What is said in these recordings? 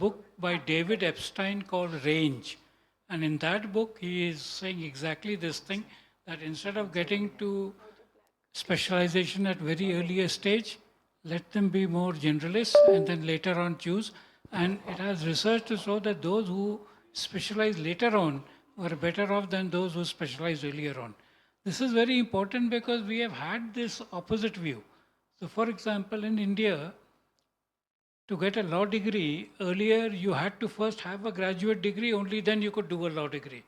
book by David Epstein called Range. And in that book, he is saying exactly this thing, that instead of getting to specialization at very earlier stage, let them be more generalists and then later on choose. And it has research to show that those who specialize later on were better off than those who specialize earlier on. This is very important because we have had this opposite view. So, for example, in India, to get a law degree, earlier you had to first have a graduate degree, only then you could do a law degree.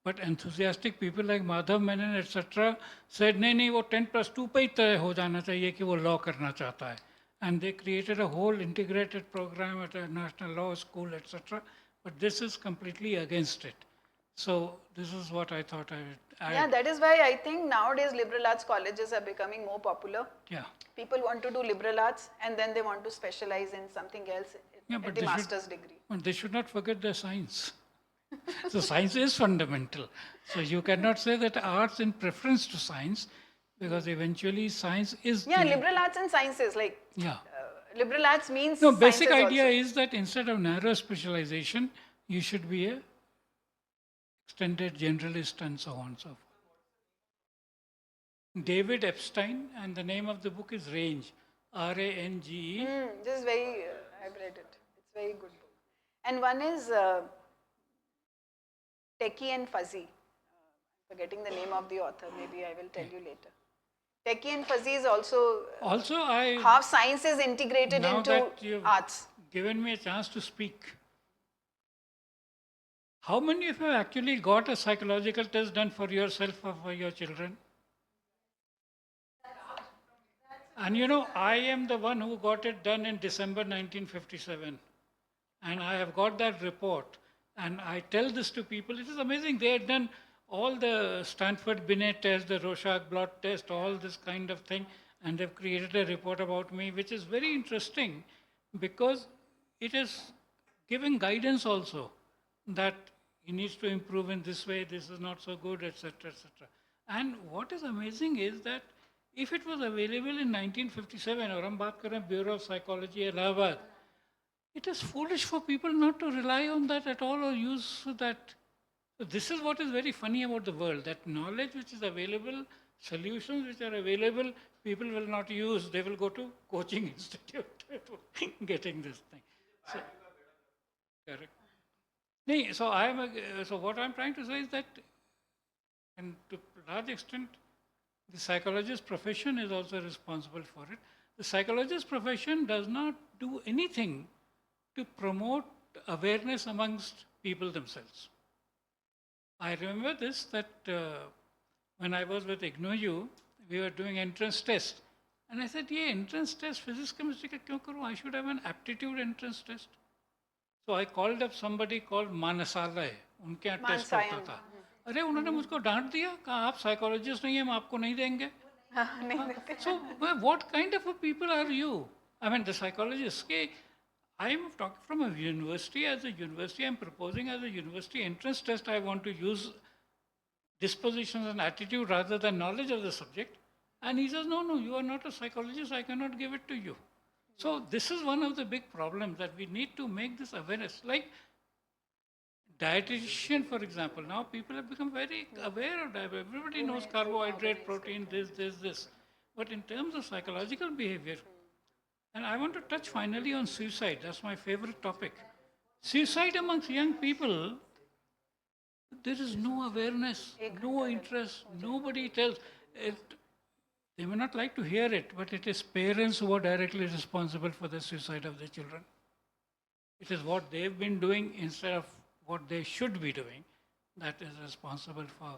But enthusiastic people like Madhav Menon, etc., said, नहीं वो 10+2 पे ही तय हो जाना चाहिए कि वो law करना चाहता है. And they created a whole integrated program at a national law school, etc. But this is completely against it. So this is what I thought I would add. Yeah, that is why I think nowadays liberal arts colleges are becoming more popular. Yeah. People want to do liberal arts and then they want to specialize in something else at the master's degree. But they should not forget their science. So science is fundamental. So you cannot say that arts in preference to science, because eventually science is. Yeah, liberal arts and sciences, like. Yeah. Liberal arts means. No, basic idea is that instead of narrow specialization, you should be a extended generalist and so on and so forth. David Epstein, and the name of the book is Range, R-A-N-G-E. This is very, I've read it. It's a very good book. And one is Techie and Fuzzy. Forgetting the name of the author, maybe I will tell you later. Techie and Fuzzy is also how science is integrated now into that you've arts. Given me a chance to speak. How many of you have actually got a psychological test done for yourself or for your children? And you know, I am the one who got it done in December 1957. And I have got that report. And I tell this to people, it is amazing. They had done all the Stanford Binet test, the Rorschach blot test, all this kind of thing. And they've created a report about me, which is very interesting because it is giving guidance also that he needs to improve in this way, this is not so good, etc., etc. And what is amazing is that if it was available in 1957, or हम बात करें Bureau of Psychology, Allahabad, it is foolish for people not to rely on that at all or use that. So this is what is very funny about the world, that knowledge which is available, solutions which are available, people will not use. They will go to coaching institute to getting this thing. So, correct. So what I'm trying to say is that, and to a large extent, the psychologist profession is also responsible for it. The psychologist profession does not do anything to promote awareness amongst people themselves. I remember this, that when I was with IGNOU, we were doing entrance test. And I said, yeah, entrance test, physics, chemistry ka kyun karu? I should have an aptitude entrance test. So I called up somebody called Manasalay. उनके यहाँ test होता था. अरे उन्होंने मुझको डांट दिया, कहा आप साइकोलॉजिस्ट नहीं है, हम आपको नहीं देंगे. So what kind of a people are you? I mean, the psychologists. I am talking from a university. As a university, I am proposing as a university entrance test. I want to use dispositions and attitude rather than knowledge of the subject. And he says, no, you are not a psychologist. I cannot give it to you. So this is one of the big problems, that we need to make this awareness. Like dietitian, for example, now people have become very aware of diabetes. Everybody knows carbohydrate, protein, this. But in terms of psychological behavior, and I want to touch finally on suicide. That's my favorite topic. Suicide amongst young people, there is no awareness, no interest, nobody tells. They may not like to hear it, but it is parents who are directly responsible for the suicide of their children. It is what they've been doing instead of what they should be doing that is responsible for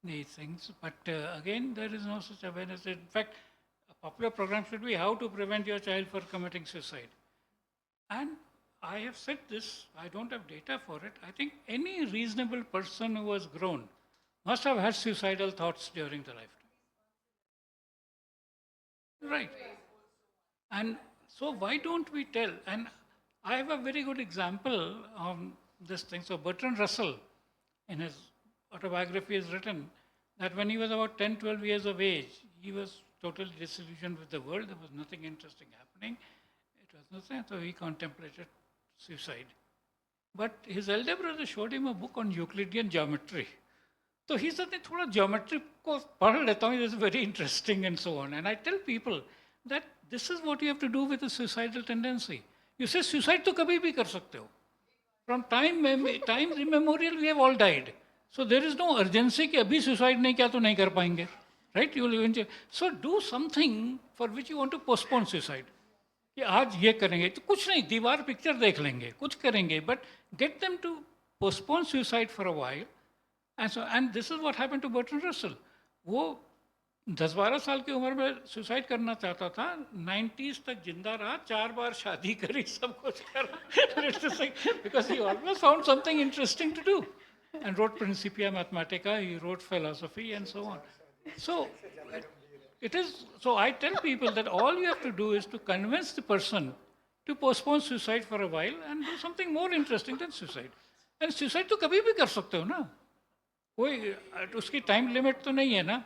these things. But again, there is no such awareness. In fact, a popular program should be how to prevent your child from committing suicide. And I have said this, I don't have data for it. I think any reasonable person who has grown must have had suicidal thoughts during the lifetime. Right. And so why don't we tell? And I have a very good example on this thing. So Bertrand Russell, in his autobiography, has written that when he was about 10, 12 years of age, he was totally disillusioned with the world. There was nothing interesting happening. It was nothing. So he contemplated suicide. But his elder brother showed him a book on Euclidean geometry. So he said, thoda geometry ko padh leta hu, it's very interesting and so on. And I tell people that this is what you have to do with a suicidal tendency. You say, suicide to kabhi bhi kar sakte ho. From time immemorial, we have all died. So there is no urgency कि अभी suicide नहीं किया तो नहीं कर पाएंगे. Right? You will eventually. So do something for which you want to postpone suicide. कि आज ये करेंगे तो कुछ नहीं, दीवार पिक्चर देख लेंगे, कुछ करेंगे, but get them to postpone suicide for a while. And this is what happened to Bertrand Russell. वो 10-12 साल की उम्र में सुसाइड करना चाहता था, 90s तक जिंदा रहा, 4 बार शादी करी, सब कुछ करा, because he always found something interesting to do, and wrote Principia Mathematica, he wrote philosophy and so on. So I tell people that all you have to do is to convince the person to postpone suicide for a while and do something more interesting than suicide. And suicide तो कभी भी कर सकते हो ना, कोई उसकी time limit तो नहीं है ना.